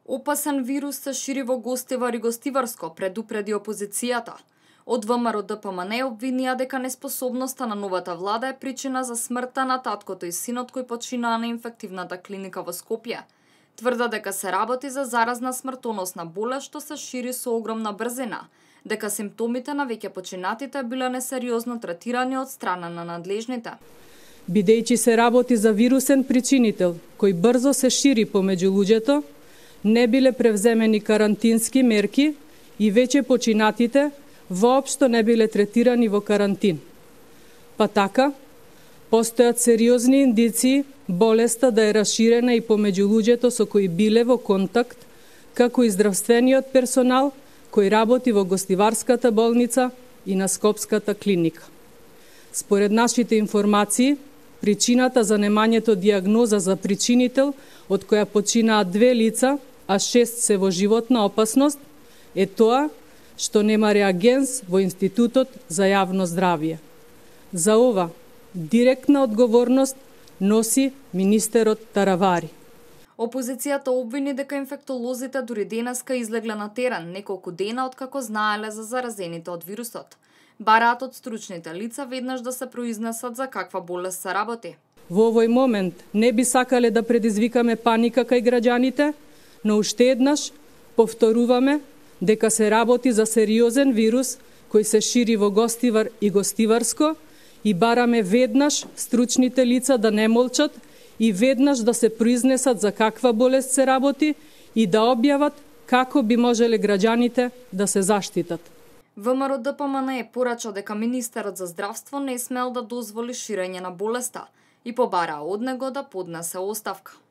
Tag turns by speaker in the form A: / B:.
A: Опасен вирус се шири во Гостивар и Гостиварско, предупреди опозицијата. Од ВМРО ДПМН обвинија дека неспособноста на новата влада е причина за смртта на таткото и синот кои починаа на инфективната клиника во Скопје. Тврда дека се работи за заразна смртоносна болест што се шири со огромна брзина, дека симптомите на веќе починатите биле несериозно третирани од страна на надлежните.
B: Бидејќи се работи за вирусен причинител кој брзо се шири помеѓу луѓето, не биле превземени карантински мерки и веќе починатите воопшто не биле третирани во карантин. Па така, постојат сериозни индиции болеста да е расширена и помеѓу луѓето со кои биле во контакт, како и здравствениот персонал кој работи во Гостиварската болница и на Скопската клиника. Според нашите информации, причината за немањето диагноза за причинител, од која починаат 2 лица, а 6 се во животна опасност, е тоа што нема реагенс во Институтот за јавно здравје. За ова директна одговорност носи министерот Таравари.
A: Опозицијата обвини дека инфектолозите дури денеска излегле на терен неколку дена откако знаеле за заразените од вирусот. Бараат од стручните лица веднаш да се произнесат за каква болест се работи.
B: Во овој момент не би сакале да предизвикаме паника кај граѓаните, но уште еднаш повторуваме дека се работи за сериозен вирус кој се шири во Гостивар и Гостиварско и бараме веднаш стручните лица да не молчат и веднаш да се произнесат за каква болест се работи и да објават како би можеле граѓаните да се заштитат.
A: ВМРО ДПМН порача дека министерот за здравство не смел да дозволи ширење на болеста и побараа од него да поднесе оставка.